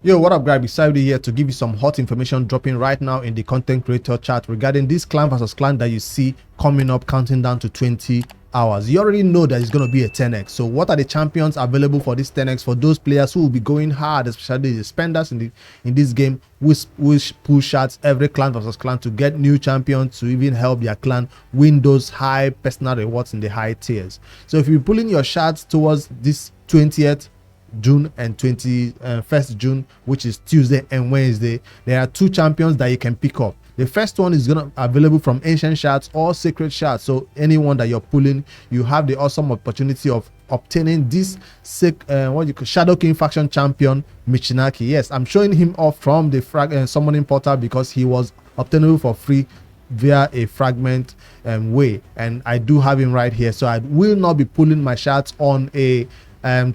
Yo, what up guys, beside you here to give you some hot information dropping right now in the content creator chat regarding this clan versus clan that you see coming up, counting down to 20 hours. You already know that it's going to be a 10x. So what are the champions available for this 10x for those players who will be going hard, especially the spenders in this game, which pull shots every clan versus clan to get new champions to even help their clan win those high personal rewards in the high tiers. So if you're pulling your shots towards this 20th June and 21st June, which is Tuesday and Wednesday, there are two champions that you can pick up. The first one is gonna available from ancient shards or sacred shards. So anyone that you're pulling, you have the awesome opportunity of obtaining this what you call Shadow King faction champion Michinaki. Yes, I'm showing him off from the summoning portal because he was obtainable for free via a fragment way, and I do have him right here. So I will not be pulling my shards on a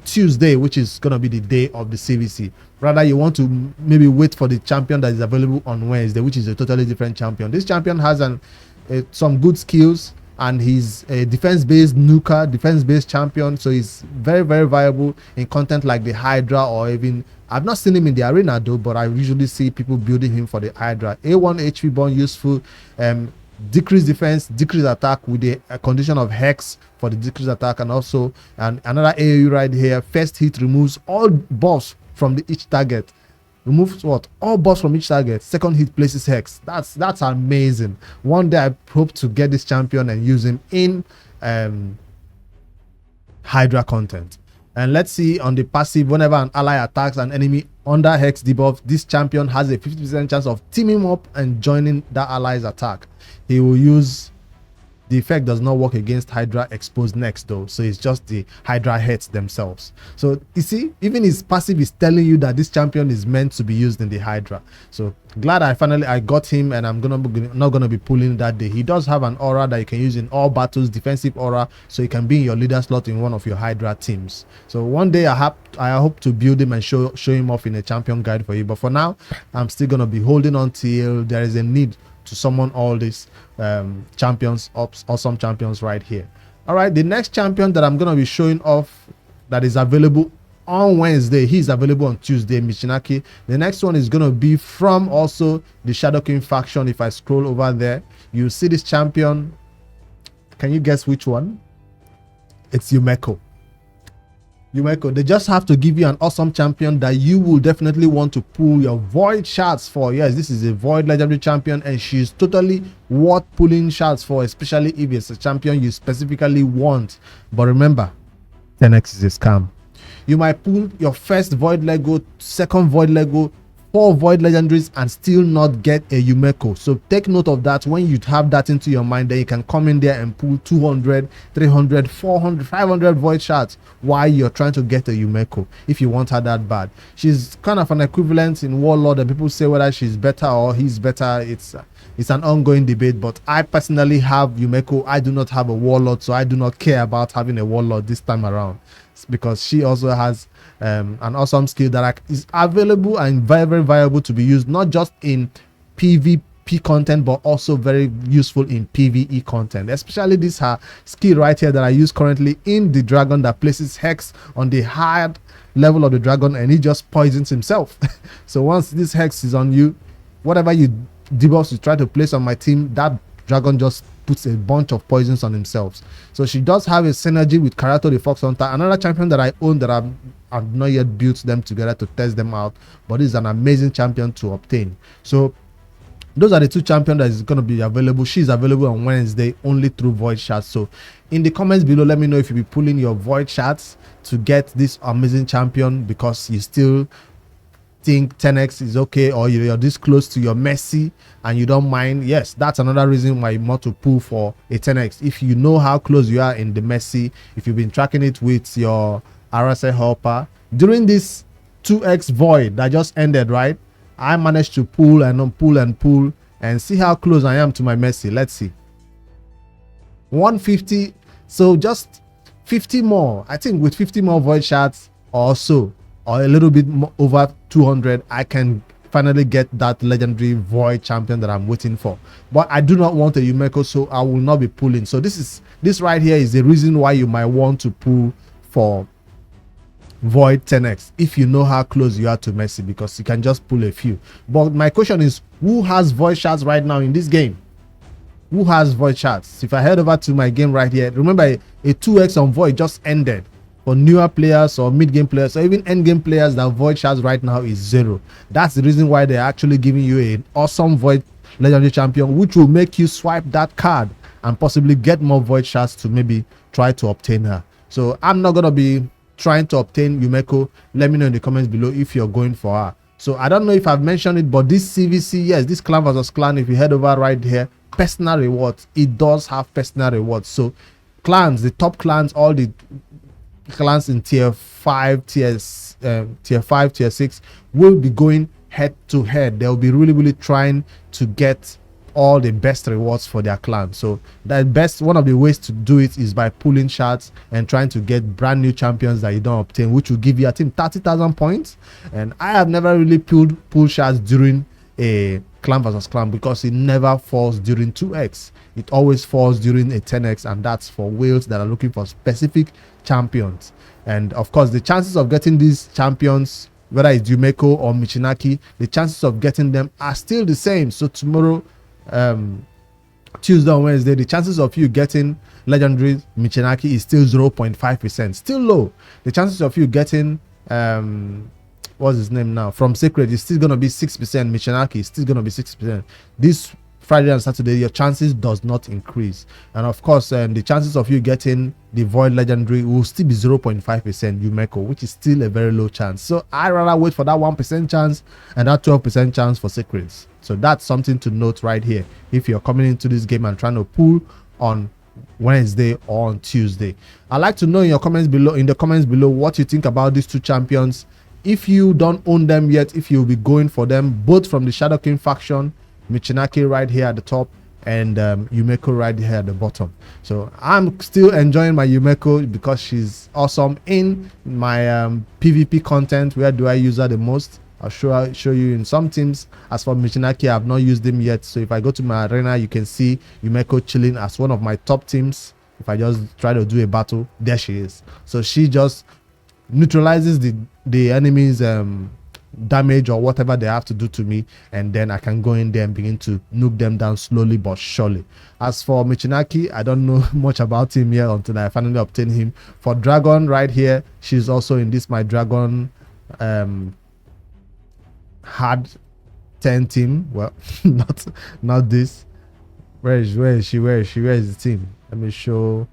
Tuesday, which is gonna be the day of the CVC. Rather, you want to maybe wait for the champion that is available on Wednesday, which is a totally different champion. This champion has some good skills, and he's a defense-based nuker, defense-based champion, so he's very, very viable in content like the Hydra, or even I've not seen him in the arena though, but I usually see people building him for the Hydra. A1 HP born, useful. Decrease defense, decrease attack with the condition of hex for the decrease attack, and also another AoE right here. First hit removes all buffs from each target. Removes what? All buffs from each target. Second hit places hex. That's amazing. One day I hope to get this champion and use him in Hydra content. And let's see on the passive, whenever an ally attacks an enemy under hex debuff, this champion has a 50% chance of teaming up and joining that ally's attack. He will use the effect does not work against Hydra exposed next though, so it's just the Hydra heads themselves. So you see, even his passive is telling you that this champion is meant to be used in the Hydra. So glad I got him, and I'm not gonna be pulling that day. He does have an aura that you can use in all battles, defensive aura, so he can be in your leader slot in one of your Hydra teams. So one day I hope to build him and show him off in a champion guide for you, but for now I'm still gonna be holding on till there is a need to summon all these champions, awesome champions right here. All right, the next champion that I'm going to be showing off that is available on Wednesday, he's available on Tuesday, Michinaki. The next one is going to be from also the Shadow King faction. If I scroll over there, you see this champion. Can you guess which one? It's Mecco. They just have to give you an awesome champion that you will definitely want to pull your void shards for. Yes, this is a void legendary champion, and she's totally worth pulling shards for, especially if it's a champion you specifically want. But remember, 10x is a scam. You might pull your first void lego, second void lego, 4 void legendaries, and still not get a Mecco. So take note of that. When you have that into your mind, then you can come in there and pull 200, 300, 400, 500 void shards while you're trying to get a Mecco, if you want her that bad. She's kind of an equivalent in Warlord, and people say whether she's better or he's better. It's an ongoing debate, but I personally have Mecco. I do not have a Warlord, so I do not care about having a Warlord this time around, because she also has an awesome skill that is available and very, very viable to be used not just in PvP content, but also very useful in PvE content. Especially this her skill right here that I use currently in the dragon, that places hex on the hard level of the dragon, and he just poisons himself. So once this hex is on you, whatever you debuffs you try to place on my team, that dragon just puts a bunch of poisons on himself. So she does have a synergy with Karato the Fox Hunter, another champion that I own that I've not yet built them together to test them out, but it's an amazing champion to obtain. So those are the two champions that is going to be available. She's available on Wednesday only through void shards. So in the comments below, let me know if you'll be pulling your void shards to get this amazing champion, because you still think 10x is okay, or you're this close to your Messi and you don't mind. Yes, that's another reason why you want to pull for a 10x. If you know how close you are in the Messi, if you've been tracking it with your RSA helper during this 2x void that just ended, right? I managed to pull and pull and pull and see how close I am to my Messi. Let's see, 150. So just 50 more, I think. With 50 more void shards or so, or a little bit more, over 200, I can finally get that legendary void champion that I'm waiting for. But I do not want a Mecco, so I will not be pulling. So this right here is the reason why you might want to pull for void 10x if you know how close you are to Messi, because you can just pull a few. But my question is, who has void shards right now in this game? Who has void shards? If I head over to my game right here, remember a 2x on void just ended. For newer players or mid-game players or even end-game players, that void shards right now is 0. That's the reason why they're actually giving you an awesome void legendary champion, which will make you swipe that card and possibly get more void shards to maybe try to obtain her. So I'm not gonna be trying to obtain Mecco. Let me know in the comments below if you're going for her. So I don't know if I've mentioned it, but this CVC, yes, this clan versus clan, if you head over right here, personal rewards, it does have personal rewards. So clans, the top clans, all the clans in tier 5, tier 5, tier 6 will be going head to head. They'll be really trying to get all the best rewards for their clan. So one of the ways to do it is by pulling shards and trying to get brand new champions that you don't obtain, which will give you, I think, 30,000 points. And I have never really pulled shards during a clan versus clan because it never falls during 2x. It always falls during a 10x, and that's for whales that are looking for specific champions. And of course, the chances of getting these champions, whether it's Mecco or Michinaki, the chances of getting them are still the same. So tomorrow, Tuesday or Wednesday, the chances of you getting legendary Michinaki is still 0.5%, still low. The chances of you getting what's his name now from Sacred is still gonna be 6%. Michinaki is still gonna be 6%. This Friday and Saturday, your chances does not increase. And of course, the chances of you getting the void legendary will still be 0.5% Mecco, which is still a very low chance. So I rather wait for that 1% chance and that 12% chance for secrets. So that's something to note right here if you're coming into this game and trying to pull on Wednesday or on Tuesday. I'd like to know in the comments below what you think about these two champions. If you don't own them yet, if you'll be going for them, both from the Shadow King faction, Michinaki right here at the top and Mecco right here at the bottom. So I'm still enjoying my Mecco because she's awesome. In my PvP content, where do I use her the most? I'll show you in some teams. As for Michinaki, I've not used them yet. So if I go to my arena, you can see Mecco chilling as one of my top teams. If I just try to do a battle, there she is. So she just neutralizes the enemy's damage or whatever they have to do to me, and then I can go in there and begin to nuke them down slowly but surely. As for Michinaki, I don't know much about him here until I finally obtain him. For Dragon right here, she's also in this my Dragon hard 10 team. Well, not this. Where is she? Where is the team? Let me show.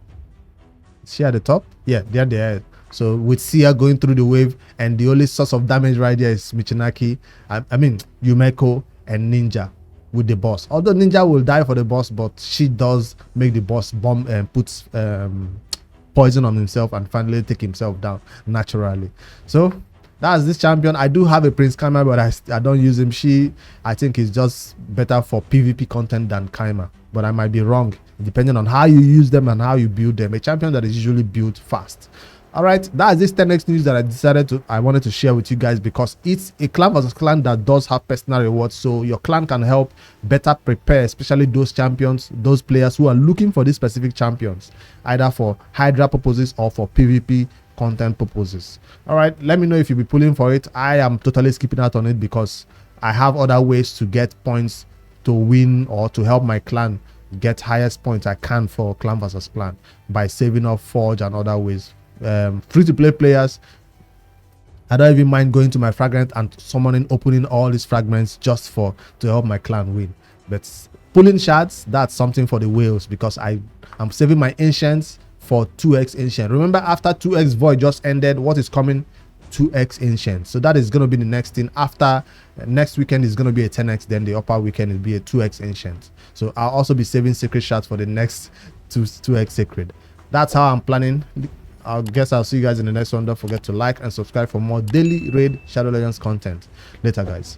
Is she at the top? Yeah, there they are. So with Sia going through the wave, and the only source of damage right there is Michinaki, I mean Mecco and Ninja with the boss. Although Ninja will die for the boss, but she does make the boss bomb and puts poison on himself and finally take himself down naturally. So that's this champion. I do have a Prince Kaima, but I don't use him. I think is just better for PvP content than Kaima, but I might be wrong depending on how you use them and how you build them. A champion that is usually built fast. All right, that's this 10x news that I wanted to share with you guys, because it's a clan versus clan that does have personal rewards, so your clan can help better prepare, especially those champions, those players who are looking for these specific champions, either for Hydra purposes or for PvP content purposes. All right, let me know if you'll be pulling for it. I am totally skipping out on it because I have other ways to get points to win or to help my clan get highest points I can for clan versus clan by saving up Forge and other ways. Free-to-play players, I don't even mind going to my fragment and opening all these fragments just to help my clan win. But pulling shards, that's something for the whales, because I'm saving my ancients for 2x ancient. Remember, after 2x void just ended, what is coming? 2x ancient. So that is going to be the next thing. After next weekend is going to be a 10x, then the upper weekend will be a 2x ancient. So I'll also be saving sacred shards for the next 2x sacred. That's how I'm planning. I guess I'll see you guys in the next one. Don't forget to like and subscribe for more daily raid Shadow Legends content. Later, guys.